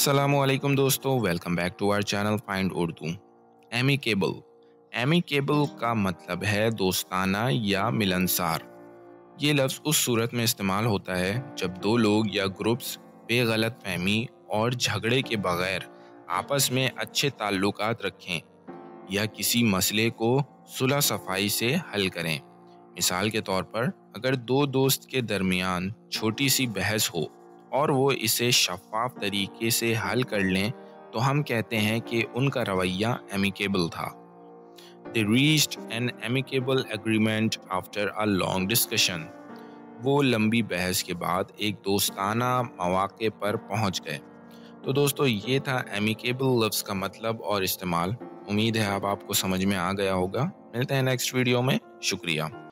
अस्सलामुअलैकुम दोस्तों, welcome back to our channel find Urdu. Amicable amicable का मतलब है दोस्ताना या मिलनसार। ये लफ्ज़ उस सूरत में इस्तेमाल होता है जब दो लोग या ग्रुप्स बेगलत फहमी और झगड़े के बगैर आपस में अच्छे ताल्लुकात रखें या किसी मसले को सुलह सफाई से हल करें। मिसाल के तौर पर, अगर दो दोस्त के दरमियान छोटी सी बहस हो और वो इसे शफाफ तरीके से हल कर लें तो हम कहते हैं कि उनका रवैया एमिकेबल था। They reached an amicable agreement after a long discussion. वो लंबी बहस के बाद एक दोस्ताना मौके पर पहुंच गए। तो दोस्तों, ये था एमिकेबल लफ्ज़ का मतलब और इस्तेमाल। उम्मीद है अब आपको समझ में आ गया होगा। मिलते हैं नेक्स्ट वीडियो में। शुक्रिया।